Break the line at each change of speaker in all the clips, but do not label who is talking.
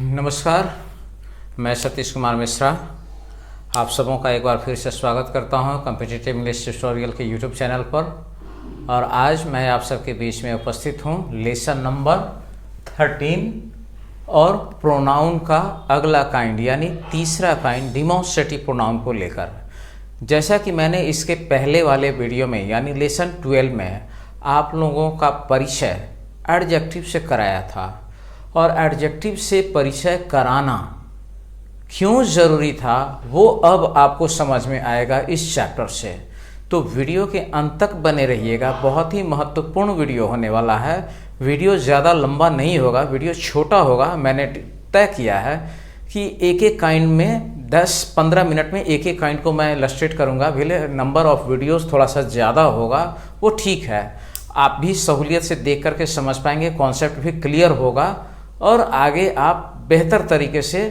नमस्कार, मैं सतीश कुमार मिश्रा आप सबों का एक बार फिर से स्वागत करता हूं कॉम्पिटिटिव इंग्लिश ट्यूटोरियल के यूट्यूब चैनल पर। और आज मैं आप सबके बीच में उपस्थित हूं लेसन नंबर 13 और प्रोनाउन का अगला काइंड यानी तीसरा काइंड डिमॉन्स्ट्रेटिव प्रोनाउन को लेकर। जैसा कि मैंने इसके पहले वाले वीडियो में यानी लेसन 12 में आप लोगों का परिचय एडजेक्टिव से कराया था और एडजेक्टिव से परिचय कराना क्यों ज़रूरी था वो अब आपको समझ में आएगा इस चैप्टर से। तो वीडियो के अंत तक बने रहिएगा, बहुत ही महत्वपूर्ण वीडियो होने वाला है। वीडियो ज़्यादा लंबा नहीं होगा, वीडियो छोटा होगा। मैंने तय किया है कि एक एक काइंड में 10-15 मिनट में एक एक काइंड को मैं इलस्ट्रेट करूँगा। भले नंबर ऑफ वीडियोज़ थोड़ा सा ज़्यादा होगा, वो ठीक है, आप भी सहूलियत से देख करके समझ पाएंगे, कॉन्सेप्ट भी क्लियर होगा और आगे आप बेहतर तरीके से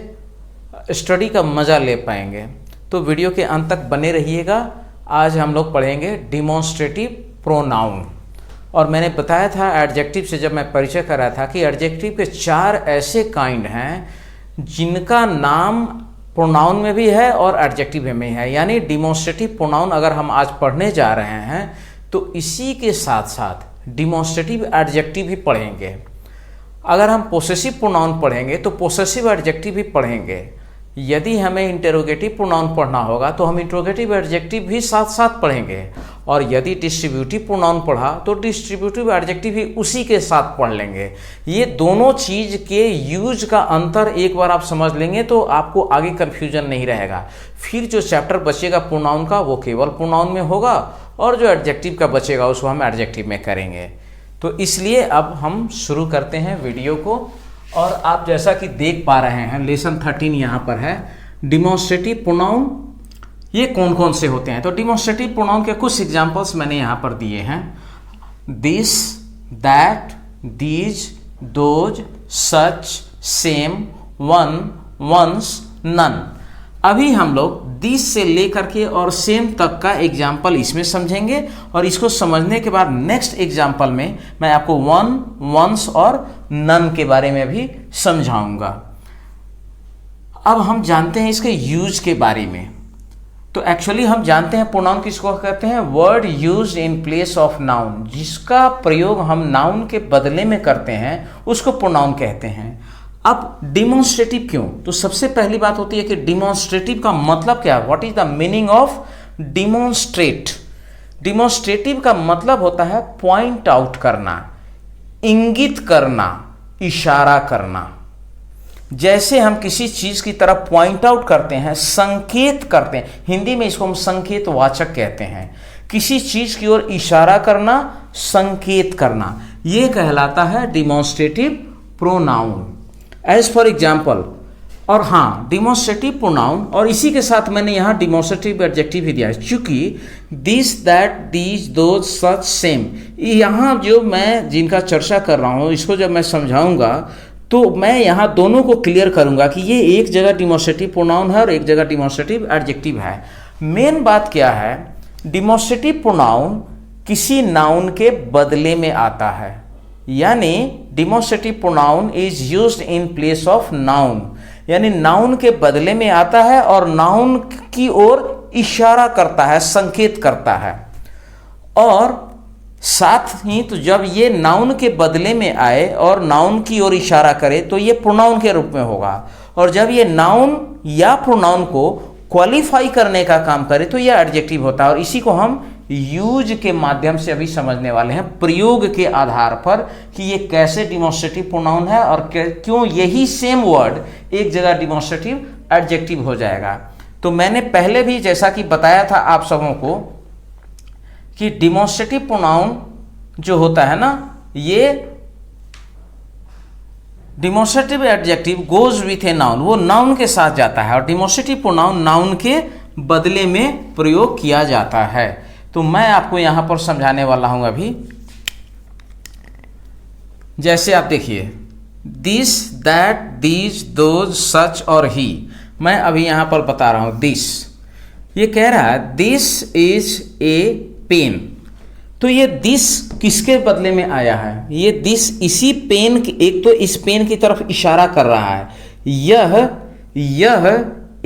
स्टडी का मज़ा ले पाएंगे। तो वीडियो के अंत तक बने रहिएगा। आज हम लोग पढ़ेंगे डिमॉन्स्ट्रेटिव प्रोनाउन। और मैंने बताया था एडजेक्टिव से जब मैं परिचय कर रहा था कि एडजेक्टिव के 4 ऐसे काइंड हैं जिनका नाम प्रोनाउन में भी है और एडजेक्टिव में है। यानी डिमॉन्स्ट्रेटिव प्रोनाउन अगर हम आज पढ़ने जा रहे हैं तो इसी के साथ साथ डिमॉन्स्ट्रेटिव एडजेक्टिव भी पढ़ेंगे। अगर हम पोसेसिव प्रोनाउन पढ़ेंगे तो पोसेसिव एडजेक्टिव भी पढ़ेंगे। यदि हमें इंटेरोगेटिव प्रोनाउन पढ़ना होगा तो हम इंटेरोगेटिव एडजेक्टिव भी साथ साथ पढ़ेंगे। और यदि डिस्ट्रीब्यूटिव प्रोनाउन पढ़ा तो डिस्ट्रीब्यूटिव एडजेक्टिव भी उसी के साथ पढ़ लेंगे। ये दोनों चीज़ के यूज का अंतर एक बार आप समझ लेंगे तो आपको आगे कन्फ्यूजन नहीं रहेगा। फिर जो चैप्टर बचेगा प्रोनाउन का वो केवल प्रोनाउन में होगा और जो एडजेक्टिव का बचेगा उसको हम एडजेक्टिव में करेंगे। तो इसलिए अब हम शुरू करते हैं वीडियो को। और आप जैसा कि देख पा रहे हैं लेसन 13 यहाँ पर है। डिमॉन्स्ट्रेटिव प्रोनाउन ये कौन कौन से होते हैं, तो डिमॉन्स्ट्रेटिव प्रोनाउन के कुछ एग्जांपल्स मैंने यहाँ पर दिए हैं। This, that, these, those, such, same, one, once, none. अभी हम लोग दिस से लेकर के और सेम तक का एग्जाम्पल इसमें समझेंगे और इसको समझने के बाद नेक्स्ट एग्जाम्पल में मैं आपको वन, वंस और नन के बारे में भी समझाऊंगा। अब हम जानते हैं इसके यूज के बारे में। तो एक्चुअली हम जानते हैं प्रोनाउन किसको कहते हैं, word used in place of noun. जिसका प्रयोग हम नाउन के बदले में करते हैं उसको प्रोनाउन कहते हैं। अब डिमॉन्स्ट्रेटिव क्यों, तो सबसे पहली बात होती है कि डिमॉन्स्ट्रेटिव का मतलब क्या है, what is the meaning of demonstrate. Demonstrative का मतलब होता है पॉइंट आउट करना, इंगित करना, इशारा करना। जैसे हम किसी चीज की तरफ पॉइंट आउट करते हैं, संकेत करते हैं, हिंदी में इसको हम संकेतवाचक कहते हैं। किसी चीज की ओर इशारा करना, संकेत करना, यह कहलाता है demonstrative pronoun. As for example, और हाँ डिमॉन्स्ट्रेटिव प्रोनाउन और इसी के साथ मैंने यहाँ डिमॉन्स्ट्रेटिव एडजेक्टिव भी दिया है। चूंकि this, that, these, those, such, same, यहाँ जो मैं जिनका चर्चा कर रहा हूँ इसको जब मैं समझाऊंगा तो मैं यहाँ दोनों को क्लियर करूंगा कि ये एक जगह डिमॉन्स्ट्रेटिव प्रोनाउन है और एक जगह डिमॉन्स्ट्रेटिव एडजेक्टिव है। मेन बात क्या है, डिमॉन्स्ट्रेटिव प्रोनाउन किसी नाउन के बदले में आता है। यानी demonstrative pronoun is used in place of noun, यानी नाउन के बदले में आता है और नाउन की ओर इशारा करता है, संकेत करता है। और साथ ही तो जब ये नाउन के बदले में आए और नाउन की ओर इशारा करे तो ये प्रोनाउन के रूप में होगा। और जब ये नाउन या प्रोनाउन को क्वालिफाई करने का काम करे तो यह एडजेक्टिव होता है। और इसी को हम यूज के माध्यम से अभी समझने वाले हैं, प्रयोग के आधार पर कि ये कैसे डिमॉन्स्ट्रेटिव प्रोनाउन है और क्यों यही सेम वर्ड एक जगह डिमॉन्स्ट्रेटिव एडजेक्टिव हो जाएगा। तो मैंने पहले भी जैसा कि बताया था आप सबों को कि डिमॉन्स्ट्रेटिव प्रोनाउन जो होता है ना, ये demonstrative adjective goes with a noun, वो नाउन के साथ जाता है और डिमॉन्स्ट्रेटिव प्रोनाउन नाउन के बदले में प्रयोग किया जाता है। तो मैं आपको यहां पर समझाने वाला हूं अभी। जैसे आप देखिए दिस, दैट, दीज, दोज, सच और ही। मैं अभी यहां पर बता रहा हूं दिस, ये कह रहा है दिस इज ए पेन। तो ये दिस किसके बदले में आया है, ये दिस इसी पेन, एक तो इस पेन की तरफ इशारा कर रहा है
यह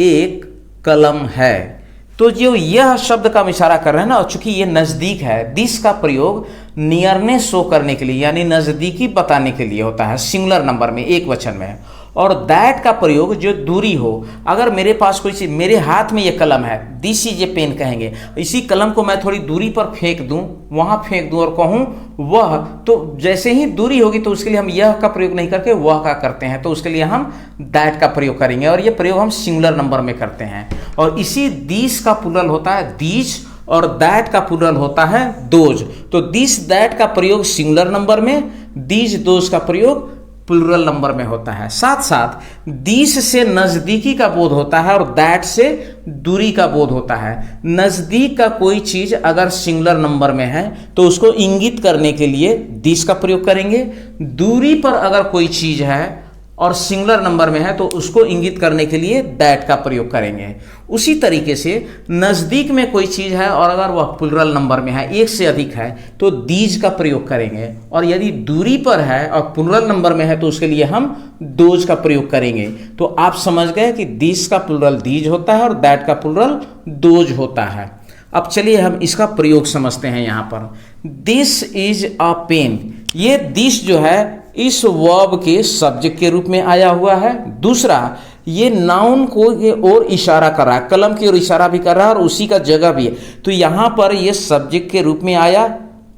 एक कलम है। तो जो यह शब्द का हम इशारा कर रहे हैं ना, चूंकि ये नजदीक है, दिस का प्रयोग नियरनेस शो करने के लिए यानी नजदीकी बताने के लिए होता है, सिंगुलर नंबर में, एक वचन में। और दैट का प्रयोग जो दूरी हो, अगर मेरे पास कोई चीज, मेरे हाथ में ये कलम है, दिस इज ए पेन कहेंगे, इसी कलम को मैं थोड़ी दूरी पर फेंक दूं, वहां फेंक दूं और कहूं वह, तो जैसे ही दूरी होगी तो उसके लिए हम यह का प्रयोग नहीं करके वह का करते हैं, तो उसके लिए हम दैट का प्रयोग करेंगे। और ये प्रयोग हम सिंगुलर नंबर में करते हैं। और इसी दिस का प्लूरल होता है दीज, और दैट का प्लूरल होता है दोज। तो दिस दैट का प्रयोग सिंगुलर नंबर में, दीज दोज का प्रयोग प्लूरल नंबर में होता है। साथ साथ दिस से नजदीकी का बोध होता है और दैट से दूरी का बोध होता है। नजदीक का कोई चीज अगर सिंगुलर नंबर में है तो उसको इंगित करने के लिए दिस का प्रयोग करेंगे। दूरी पर अगर कोई चीज है और सिंगुलर नंबर में है तो उसको इंगित करने के लिए दैट का प्रयोग करेंगे। उसी तरीके से नजदीक में कोई चीज है और अगर वह प्लूरल नंबर में है, एक से अधिक है, तो दीज का प्रयोग करेंगे। और यदि दूरी पर है और प्लूरल नंबर में है तो उसके लिए हम दोज का प्रयोग करेंगे। तो आप समझ गए कि दिस का प्लूरल दीज होता है और दैट का प्लूरल दोज होता है। अब चलिए हम इसका प्रयोग समझते हैं। यहां पर दिस इज अ पेन, ये दिस जो है इस वर्ब के सब्जेक्ट के रूप में आया हुआ है। दूसरा, ये नाउन को ये और इशारा कर रहा है, कलम की ओर इशारा भी कर रहा है और उसी का जगह भी है। तो यहां पर ये सब्जेक्ट के रूप में आया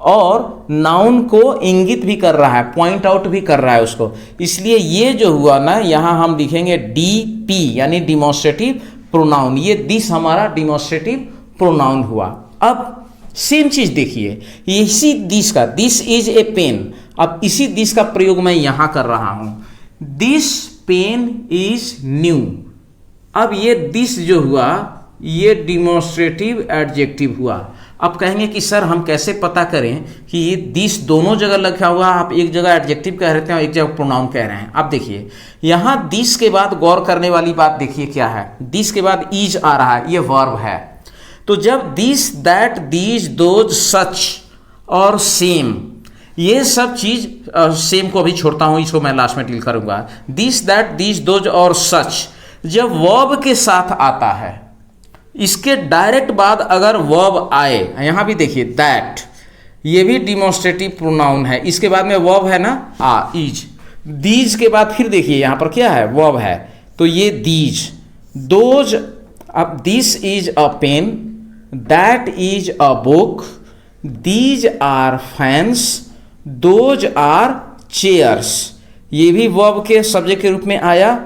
और नाउन को इंगित भी कर रहा है, पॉइंट आउट भी कर रहा है उसको। इसलिए ये जो हुआ ना, यहां हम लिखेंगे डीपी यानी डिमॉन्स्ट्रेटिव प्रोनाउन। ये दिस हमारा डिमॉन्स्ट्रेटिव प्रोनाउन हुआ। अब सेम चीज देखिए, इसी दिस का, दिस इज ए पेन, अब इसी दिस का प्रयोग मैं यहां कर रहा हूं, दिस पेन इज न्यू। अब ये दिस जो हुआ ये डिमॉन्स्ट्रेटिव एडजेक्टिव हुआ। अब कहेंगे कि सर हम कैसे पता करें कि ये दिस दोनों जगह लिखा हुआ, आप एक जगह एडजेक्टिव कह रहे थे और एक जगह प्रोनाउन कह रहे हैं। अब देखिए यहां दिस के बाद गौर करने वाली बात देखिए क्या है, दिस के बाद इज आ रहा है, ये वर्ब है। तो जब दिस दैट दीज दोज सच और सेम, ये सब चीज, सेम को अभी छोड़ता हूं, इसको मैं लास्ट में डील करूंगा। दिस दैट दीज दोज और सच जब वर्ब के साथ आता है, इसके डायरेक्ट बाद अगर वर्ब आए, यहां भी देखिए दैट, ये भी डिमॉन्स्ट्रेटिव प्रोनाउन है, इसके बाद में वर्ब है ना इज। दीज के बाद फिर देखिए यहां पर क्या है, वर्ब है, तो ये दीज दोज। अब this is a pen, that is a book, these are fans, those are chairs, ये भी वर्ब के सब्जेक्ट के रूप में आया।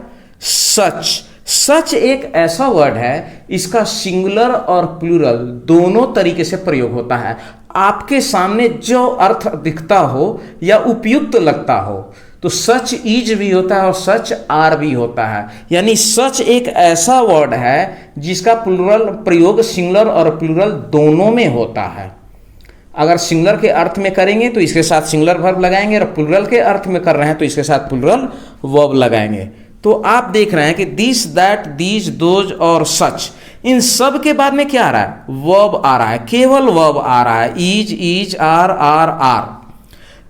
सच, सच एक ऐसा वर्ड है, इसका सिंगुलर और प्लूरल दोनों तरीके से प्रयोग होता है। आपके सामने जो अर्थ दिखता हो या उपयुक्त लगता हो, तो सच इज भी होता है और सच आर भी होता है। यानी सच एक ऐसा वर्ड है जिसका प्लूरल प्रयोग सिंगुलर और प्लूरल दोनों में होता है। अगर सिंगुलर के अर्थ में करेंगे तो इसके साथ सिंगुलर वर्ब लगाएंगे, और प्लूरल के अर्थ में कर रहे हैं तो इसके साथ प्लूरल वर्ब लगाएंगे। तो आप देख रहे हैं कि दिस दैट दीज दोज और सच, इन सब के बाद में क्या आ रहा है, वर्ब आ रहा है, केवल वर्ब आ रहा है, इज आर आर।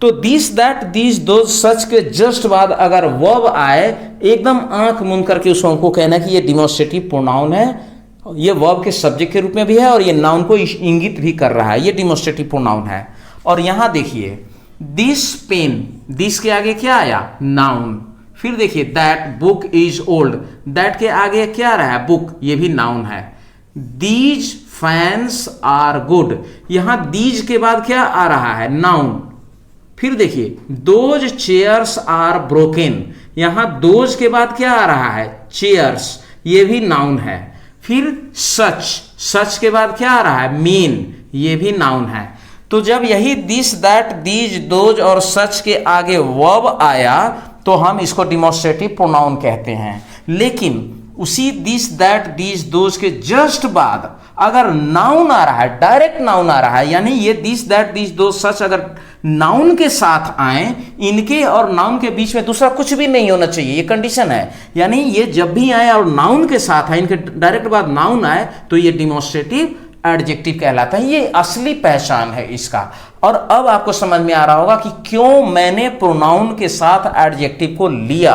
तो दिस दैट दीज दोज सच के जस्ट बाद अगर वर्ब आए, एकदम आंख मूंद करके उस को कहना कि ये डिमॉन्स्ट्रेटिव प्रोनाउन है, ये वर्ब के सब्जेक्ट के रूप में भी है और ये नाउन को इंगित भी कर रहा है, ये डिमॉन्स्ट्रेटिव प्रोनाउन है। और यहां देखिए दिस पेन, दिस के आगे क्या आया, नाउन। फिर देखिए that book is old, that के आगे क्या आ रहा है, बुक, ये भी नाउन है। दीज फैंस आर गुड, यहां दीज के बाद क्या आ रहा है, नाउन। फिर देखिए दोज चेयर्स आर ब्रोकन, यहां दोज के बाद क्या आ रहा है, चेयर्स, ये भी नाउन है। फिर सच, सच के बाद क्या आ रहा है, मीन, ये भी नाउन है। तो जब यही दिस दैट दीज दोज और सच के आगे वर्ब आया तो हम इसको डिमॉन्स्ट्रेटिव प्रोनाउन कहते हैं। लेकिन उसी दिस दैट दीज दोज के जस्ट बाद अगर नाउन आ रहा है, डायरेक्ट नाउन आ रहा है, यानी ये दिस दैट दीज दोज सच अगर नाउन के साथ आए, इनके और नाउन के बीच में दूसरा कुछ भी नहीं होना चाहिए, ये कंडीशन है। यानी ये जब भी आए और नाउन के साथ आए, इनके डायरेक्ट बाद नाउन आए, तो ये डिमॉन्स्ट्रेटिव एडजेक्टिव कहलाता है। ये असली पहचान है इसका। और अब आपको समझ में आ रहा होगा कि क्यों मैंने प्रोनाउन के साथ एडजेक्टिव को लिया।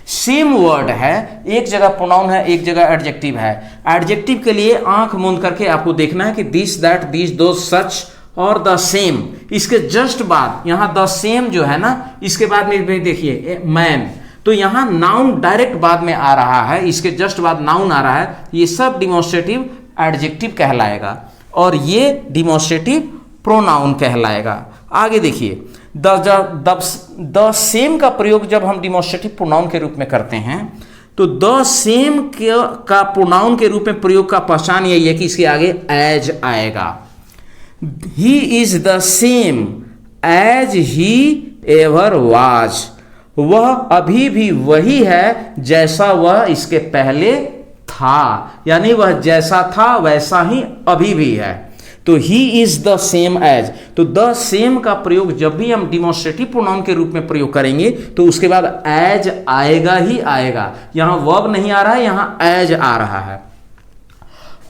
सेम वर्ड है, एक जगह प्रोनाउन है, एक जगह एडजेक्टिव है। एडजेक्टिव के लिए आंख मूंद करके आपको देखना है कि दिस, दैट, दिस, दो, सच और द सेम। इसके जस्ट बाद यहां द सेम जो है ना, इसके बाद में देखिए मैन, तो यहां नाउन डायरेक्ट बाद में आ रहा है, इसके जस्ट बाद नाउन आ रहा है। ये सब डिमॉन्स्ट्रेटिव एडजेक्टिव कहलाएगा और ये डिमॉन्स्ट्रेटिव प्रोनाउन कहलाएगा। आगे देखिए, द सेम का प्रयोग जब हम डिमॉन्स्ट्रेटिव प्रोनाउन के रूप में करते हैं तो द सेम का प्रोनाउन के रूप में प्रयोग का पहचान यही है कि इसके आगे एज आएगा। He is the same as he ever was, वह अभी भी वही है जैसा वह इसके पहले था, यानी वह जैसा था वैसा ही अभी भी है। तो he is the same as, तो द सेम का प्रयोग जब भी हम डिमॉन्स्ट्रेटिव प्रोनाउन के रूप में प्रयोग करेंगे तो उसके बाद एज आएगा ही आएगा। यहां वर्ब नहीं आ रहा है, यहां एज आ रहा है।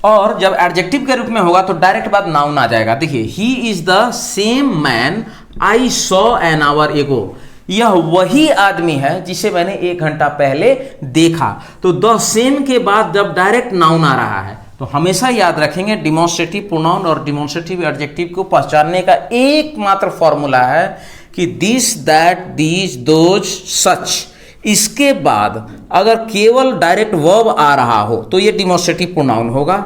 और जब एडजेक्टिव के रूप में होगा तो डायरेक्ट बाद नाउन आ जाएगा। देखिए, ही is the same man I saw an hour एगो, यह वही आदमी है जिसे मैंने 1 घंटा पहले देखा। तो द सेम के बाद जब डायरेक्ट नाउन आ रहा है तो हमेशा याद रखेंगे डिमॉन्स्ट्रेटिव प्रोनाउन और डिमॉन्स्ट्रेटिव एडजेक्टिव को पहचानने का एकमात्र फॉर्मूला है कि दिस, दैट, दीज, दोज, सच। इसके बाद अगर केवल डायरेक्ट वर्ब आ रहा हो तो यह डिमॉन्स्ट्रेटिव प्रोनाउन होगा।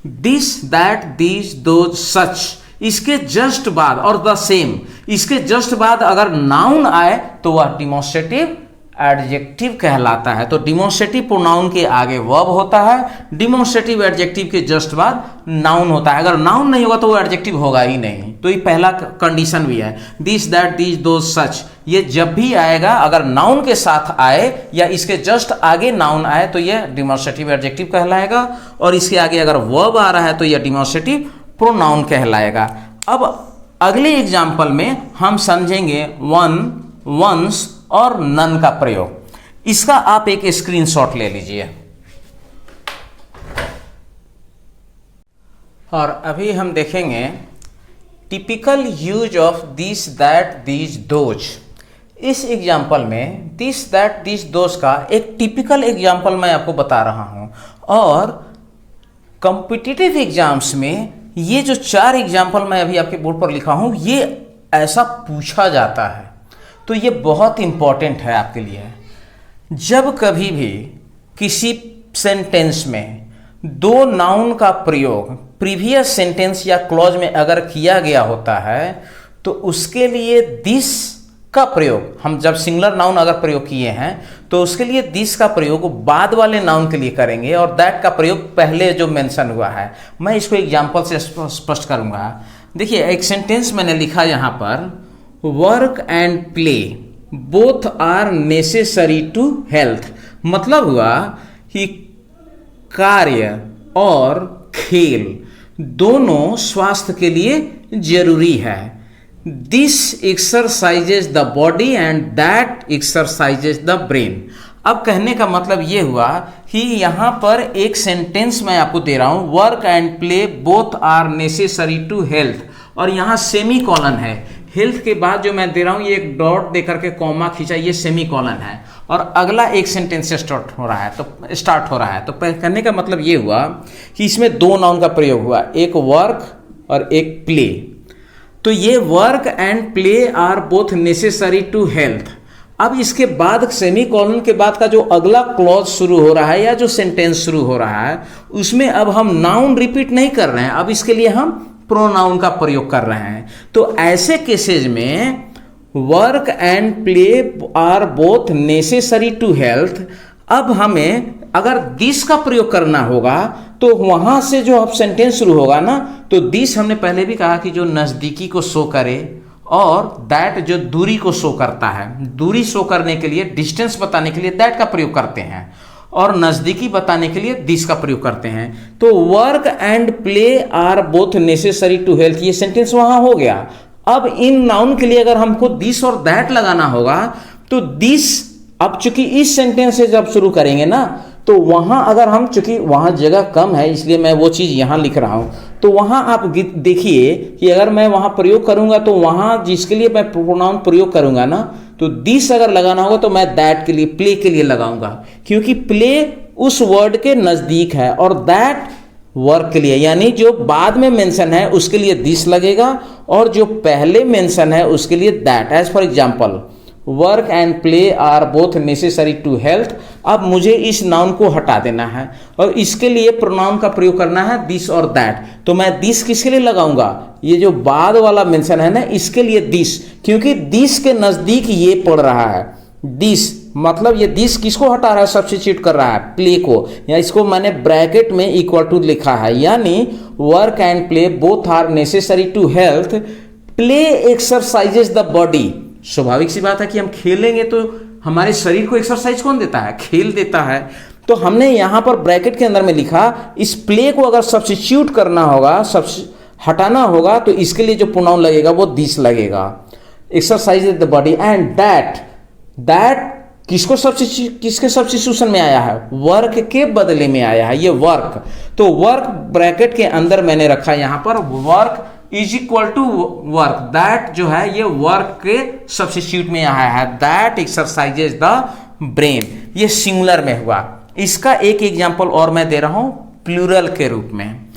दिस, दैट, दीज, दोज, सच, इसके जस्ट बाद और द सेम, इसके जस्ट बाद अगर नाउन आए तो वह डिमॉन्स्ट्रेटिव एडजेक्टिव कहलाता है। तो डिमॉन्स्ट्रेटिव प्रोनाउन के आगे वर्ब होता है, डिमॉन्स्ट्रेटिव एडजेक्टिव के जस्ट बाद नाउन होता है। अगर नाउन नहीं होगा तो वो एडजेक्टिव होगा ही नहीं। तो ये पहला कंडीशन भी है। दिस, दैट, दीज, दोज, सच, ये जब भी आएगा अगर नाउन के साथ आए या इसके जस्ट आगे नाउन आए तो यह डिमॉन्स्ट्रेटिव एडजेक्टिव कहलाएगा, और इसके आगे अगर वर्ब आ रहा है तो यह डिमॉन्स्ट्रेटिव प्रोनाउन कहलाएगा। अब अगले एग्जाम्पल में हम समझेंगे वन, वंस और नन का प्रयोग। इसका आप एक स्क्रीनशॉट ले लीजिए। और अभी हम देखेंगे typical use of this, that, these, those. इस एग्जाम्पल में दिस, दैट, दीज, दोज का एक टिपिकल एग्जाम्पल मैं आपको बता रहा हूं, और कॉम्पिटिटिव एग्जाम्स में ये जो 4 एग्जाम्पल मैं अभी आपके बोर्ड पर लिखा हूं ये ऐसा पूछा जाता है, तो ये बहुत इंपॉर्टेंट है आपके लिए। जब कभी भी किसी सेंटेंस में 2 नाउन का प्रयोग प्रीवियस सेंटेंस या क्लॉज में अगर किया गया होता है तो उसके लिए दिस का प्रयोग, हम जब सिंगुलर नाउन अगर प्रयोग किए हैं तो उसके लिए दिस का प्रयोग बाद वाले नाउन के लिए करेंगे और दैट का प्रयोग पहले जो मेंशन हुआ है। मैं इसको एग्जांपल से स्पष्ट करूंगा। देखिए, एक सेंटेंस मैंने लिखा यहां पर, work and play both are necessary to health. मतलब हुआ कि कार्य और खेल दोनों स्वास्थ्य के लिए जरूरी है। This exercises the body and that exercises the brain. अब कहने का मतलब ये हुआ कि यहां पर एक सेंटेंस मैं आपको दे रहा हूं, work and play both are necessary to health, और यहां सेमी कॉलन है। हेल्थ के बाद जो मैं दे रहा हूं ये एक डॉट देकर के कॉमा खींचा, ये सेमी कॉलन है, और अगला एक सेंटेंस से स्टार्ट हो रहा है। तो कहने का मतलब ये हुआ कि इसमें 2 नाउन का प्रयोग हुआ, एक वर्क और एक प्ले। तो ये work and play are both necessary to health. अब इसके बाद सेमी कॉलन के बाद का जो अगला क्लॉज शुरू हो रहा है या जो सेंटेंस शुरू हो रहा है उसमें अब हम नाउन रिपीट नहीं कर रहे हैं, अब इसके लिए हम प्रोनाउन का प्रयोग कर रहे हैं। तो ऐसे केसेज में work and play are both necessary to health, अब हमें अगर दिस का प्रयोग करना होगा तो वहां से जो अब सेंटेंस शुरू होगा ना, तो दिस हमने पहले भी कहा कि जो नजदीकी को शो करे, और दैट जो दूरी को शो करता है। दूरी शो करने के लिए, डिस्टेंस बताने के लिए दैट का प्रयोग करते हैं, और नजदीकी बताने के लिए दिस का प्रयोग करते हैं। तो work and play are both necessary to health, ये सेंटेंस वहां हो गया। अब इन नाउन के लिए अगर हमको दिस और दैट लगाना होगा तो दिस, अब चूंकि इस सेंटेंस से जब शुरू करेंगे ना तो वहां अगर हम, चूंकि वहां जगह कम है इसलिए मैं वो चीज यहां लिख रहा हूं, तो वहां आप देखिए कि अगर मैं वहां प्रयोग करूंगा तो वहां जिसके लिए मैं प्रोनाउन प्रयोग करूंगा ना तो दिस अगर लगाना होगा तो मैं दैट के लिए, प्ले के लिए लगाऊंगा, क्योंकि प्ले उस वर्ड के नजदीक है और दैट वर्क के लिए, यानी जो बाद में मेंशन है उसके लिए दिस लगेगा और जो पहले मेंशन है उसके लिए that. As for example, work and play are both necessary to health. अब मुझे इस नाउन को हटा देना है और इसके लिए प्रोनाउन का प्रयोग करना है दिस और दैट। तो मैं दिस किसके लिए लगाऊंगा, ये जो बाद वाला मेंशन है ना, इसके लिए दिस, क्योंकि दिस के नजदीक ये पड़ रहा है। दिस मतलब ये दिस किसको हटा रहा है, सब्स्टिट्यूट कर रहा है प्ले को, या इसको मैंने ब्रैकेट में इक्वल टू लिखा है, यानी work and play both are necessary to health. Play exercises the body. स्वाभाविक सी बात है कि हम खेलेंगे तो हमारे शरीर को एक्सरसाइज कौन देता है, खेल देता है। तो हमने यहां पर ब्रैकेट के अंदर में लिखा, इस प्ले को अगर सब्स्टिट्यूट करना होगा, हटाना होगा, तो इसके लिए जो प्रोनाउन लगेगा वो दिस लगेगा। Exercise the body and that. That किसको किसके सब्स्टिट्यूशन में आया है, वर्क के बदले में आया है, ये वर्क। तो वर्क ब्रैकेट के अंदर मैंने रखा यहां पर work is equal to work. That जो है ये वर्क के सब्स्टिट्यूट में आया है, दैट एक्सरसाइजेज द ब्रेन। ये सिंगुलर में हुआ। इसका एक एग्जांपल और मैं दे रहा हूं प्लूरल के रूप में,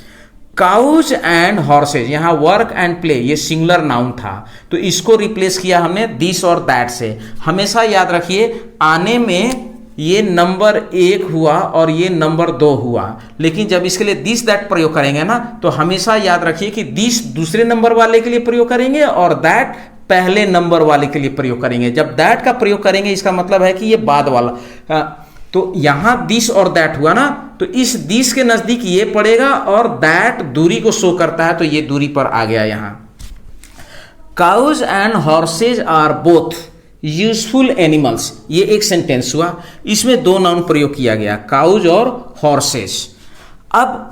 काउज एंड हॉर्सेज। यहां वर्क एंड प्ले ये सिंगुलर नाउन था, तो इसको रिप्लेस किया हमने दिस और दैट से। हमेशा याद रखिए, आने में ये नंबर 1 हुआ और ये नंबर 2 हुआ, लेकिन जब इसके लिए दिस दैट प्रयोग करेंगे ना, तो हमेशा याद रखिए कि दिस दूसरे नंबर वाले के लिए प्रयोग करेंगे और दैट पहले नंबर वाले के लिए प्रयोग करेंगे। जब दैट का प्रयोग करेंगे इसका मतलब है कि ये बाद वाला। तो यहां दिस और दैट हुआ ना, तो इस दिस के नजदीक ये पड़ेगा और दैट दूरी को शो करता है, तो ये दूरी पर आ गया यहां। Cows and horses are both useful animals. ये एक सेंटेंस हुआ, इसमें 2 नाउन प्रयोग किया गया, काउज और हॉर्सेज। अब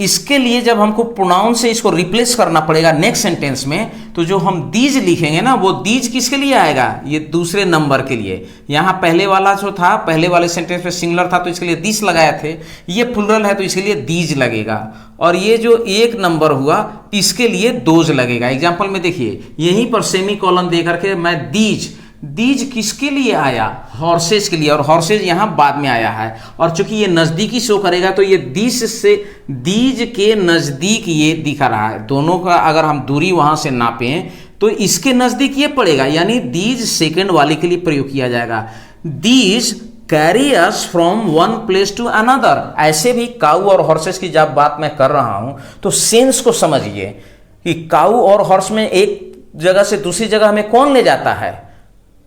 इसके लिए जब हमको प्रोनाउन से इसको रिप्लेस करना पड़ेगा नेक्स्ट सेंटेंस में, तो जो हम दीज लिखेंगे ना, वो दीज किसके लिए आएगा, ये दूसरे नंबर के लिए। यहां पहले वाला जो था, पहले वाले सेंटेंस में सिंगुलर था तो इसके लिए दिस लगाए थे, ये प्लूरल है तो इसके लिए दीज लगेगा, और ये जो 1 नंबर हुआ इसके लिए दोज लगेगा। एग्जाम्पल में देखिए, यहीं पर सेमी कॉलन दे करके मैं दीज, दीज किसके लिए आया, हॉर्सेज के लिए, और हॉर्सेज यहां बाद में आया है। और चूंकि ये नजदीकी शो करेगा तो ये दिस से दीज के नजदीक ये दिखा रहा है। दोनों का अगर हम दूरी वहां से नापें तो इसके नजदीक ये पड़ेगा, यानी दीज सेकंड वाले के लिए प्रयोग किया जाएगा। These carry us from one place to another. ऐसे भी काऊ और हॉर्सेस की जब बात मैं कर रहा हूं तो सेंस को समझिए कि काऊ और हॉर्स में एक जगह से दूसरी जगह हमें कौन ले जाता है,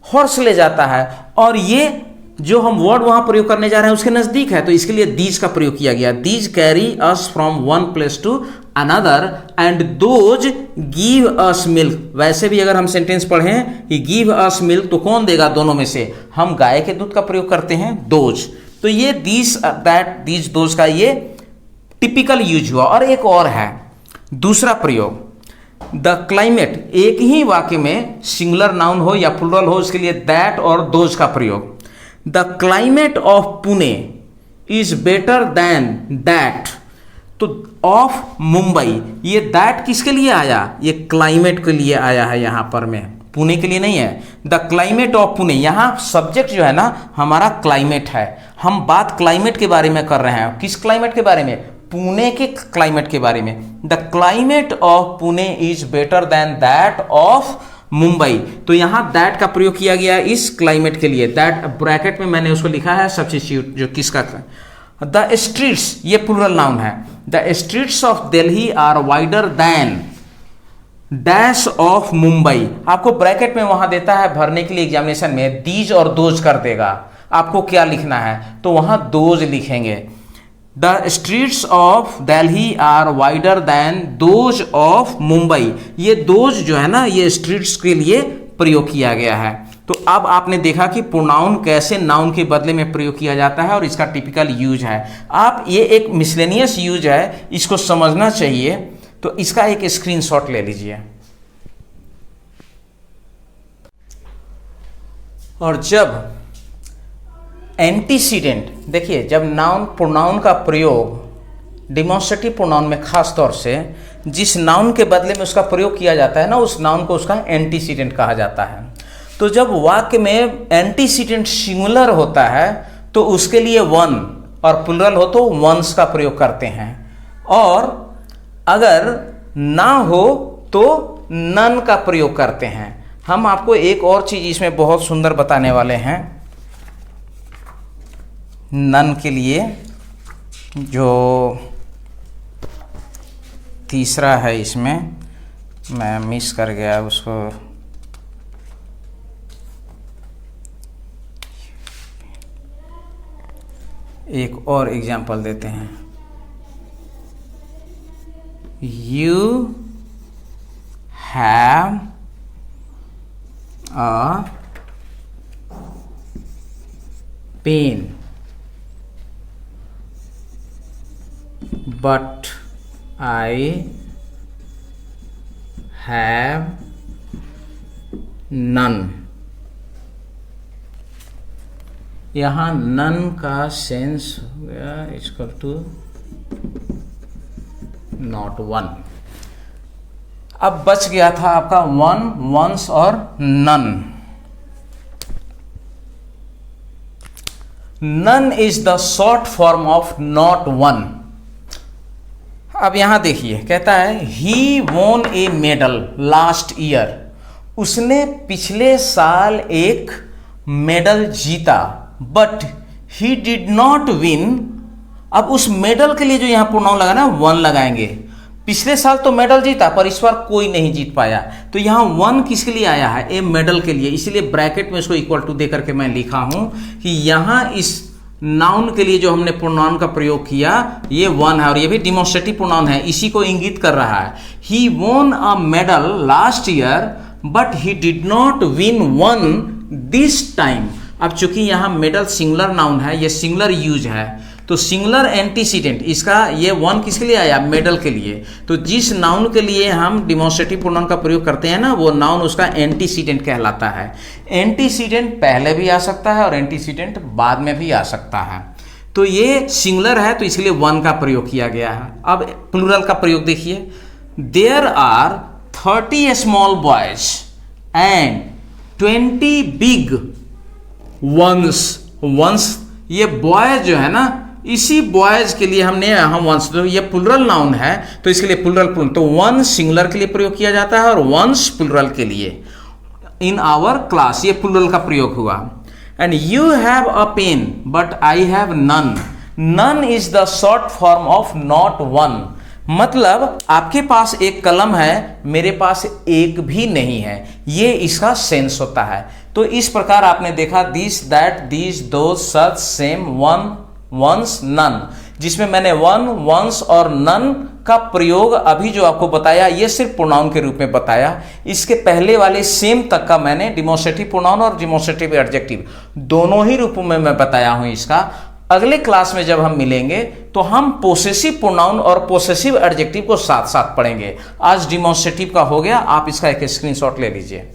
हॉर्स ले जाता है, और ये जो हम वर्ड वहां प्रयोग करने जा रहे हैं उसके नजदीक है, तो इसके लिए दीज का प्रयोग किया गया। These carry us from one place to another and those give us milk. वैसे भी अगर हम सेंटेंस पढ़ें कि गिव अस मिल्क, तो कौन देगा दोनों में से, हम गाय के दूध का प्रयोग करते हैं, दोज। तो ये दीज दैट दीज दोज का ये टिपिकल यूज हुआ। और एक और है दूसरा प्रयोग, द क्लाइमेट। एक ही वाक्य में सिंगुलर नाउन हो या प्लूरल हो, उसके लिए दैट और दोज का प्रयोग। The climate of Pune is better than that, तो ऑफ मुंबई, ये दैट किसके लिए आया, ये क्लाइमेट के लिए आया है यहां पर, में पुणे के लिए नहीं है। द क्लाइमेट ऑफ पुणे, यहां सब्जेक्ट जो है ना हमारा क्लाइमेट है, हम बात क्लाइमेट के बारे में कर रहे हैं। किस क्लाइमेट के बारे में, पुणे के क्लाइमेट के बारे में। The climate of Pune is better than that of Mumbai, तो यहां दैट का प्रयोग किया गया इस क्लाइमेट के लिए। दैट ब्रैकेट में मैंने उसको लिखा है सब्स्टिट्यूट, जो किसका। द स्ट्रीट्स, ये प्लूरल नाउन है। The streets of Delhi are wider than dash of Mumbai. आपको ब्रैकेट में वहां देता है भरने के लिए एग्जामिनेशन में, दीज और दोज कर देगा, आपको क्या लिखना है, तो वहां दोज लिखेंगे। The streets of Delhi are wider than those of Mumbai, ये दोज जो है ना ये स्ट्रीट्स के लिए प्रयोग किया गया है। तो अब आपने देखा कि प्रोनाउन कैसे नाउन के बदले में प्रयोग किया जाता है और इसका टिपिकल यूज है। आप ये एक मिसलेनियस यूज है, इसको समझना चाहिए, तो इसका एक स्क्रीनशॉट ले लीजिए। और जब एंटीसीडेंट, देखिए जब नाउन प्रोनाउन का प्रयोग डिमॉन्स्ट्रेटिव प्रोनाउन में खास तौर से जिस नाउन के बदले में उसका प्रयोग किया जाता है ना, उस नाउन को उसका एंटीसीडेंट कहा जाता है। तो जब वाक्य में एंटीसीडेंट सिंगुलर होता है तो उसके लिए वन, और प्लुरल हो तो वंस का प्रयोग करते हैं, और अगर ना हो तो नन का प्रयोग करते हैं। हम आपको एक और चीज इसमें बहुत सुंदर बताने वाले हैं। नन के लिए जो तीसरा है, इसमें मैं मिस कर गया उसको, एक और एग्जाम्पल देते हैं। You have a pen but I have none. यहाँ नन का सेंस हो गया इक्वल टू नॉट वन। अब बच गया था आपका वन, वंस और none. None is the short form of not one. अब यहां देखिए, कहता है ही वोन ए मेडल लास्ट ईयर, उसने पिछले साल एक मेडल जीता, but he did not win. अब उस मेडल के लिए जो यहां प्रोनाउन लगा ना, वन लगाएंगे। पिछले साल तो मेडल जीता पर इस बार कोई नहीं जीत पाया, तो यहां वन किसके लिए आया है? ए मेडल के लिए। इसीलिए ब्रैकेट में इसको इक्वल टू दे करके मैं लिखा हूं कि यहां इस नाउन के लिए जो हमने प्रोनाउन का प्रयोग किया ये वन है, और ये भी डिमोन्स्ट्रेटिव प्रोनाउन है, इसी को इंगित कर रहा है। ही वोन a medal last year but he did not win one this time. अब चूंकि यहां मेडल सिंगुलर नाउन है, ये सिंगुलर यूज है, तो सिंगुलर एंटीसीडेंट, इसका ये वन किसके लिए आया? मेडल के लिए। तो जिस नाउन के लिए हम डिमोन्स्ट्रेटिव प्रोनाउन का प्रयोग करते हैं ना, वो नाउन उसका एंटीसीडेंट कहलाता है। एंटीसीडेंट पहले भी आ सकता है और एंटीसीडेंट बाद में भी आ सकता है। तो ये सिंगुलर है तो इसलिए वन का प्रयोग किया गया है। अब प्लूरल का प्रयोग देखिए, there are 30 small boys and 20 big ones. Ones ये बॉयज जो है ना, इसी बॉयज के लिए हमने हम वंस, तो ये प्लुरल नाउन है तो इसके लिए प्लुरल, तो वन सिंगुलर के लिए प्रयोग किया जाता है और वंस प्लुरल के लिए। इन आवर क्लास ये प्लुरल का प्रयोग हुआ। And you have a pen but I have none. None is the short form of not one. मतलब आपके पास एक कलम है, मेरे पास एक भी नहीं है, ये इसका सेंस होता है। तो इस प्रकार आपने देखा दिस, दैट, दिस, दो, सच, सेम, वन, वंस, नन, जिसमें मैंने वन, वंस और नन का प्रयोग अभी जो आपको बताया ये सिर्फ प्रोनाउन के रूप में बताया। इसके पहले वाले सेम तक का मैंने डिमोन्स्ट्रेटिव प्रोनाउन और डिमोन्स्ट्रेटिव एडजेक्टिव दोनों ही रूपों में मैं बताया हूं इसका। अगले क्लास में जब हम मिलेंगे तो हम पोसेसिव प्रोनाउन और पोसेसिव एडजेक्टिव को साथ साथ पढ़ेंगे। आज डिमोन्स्ट्रेटिव का हो गया, आप इसका एक स्क्रीनशॉट ले लीजिए।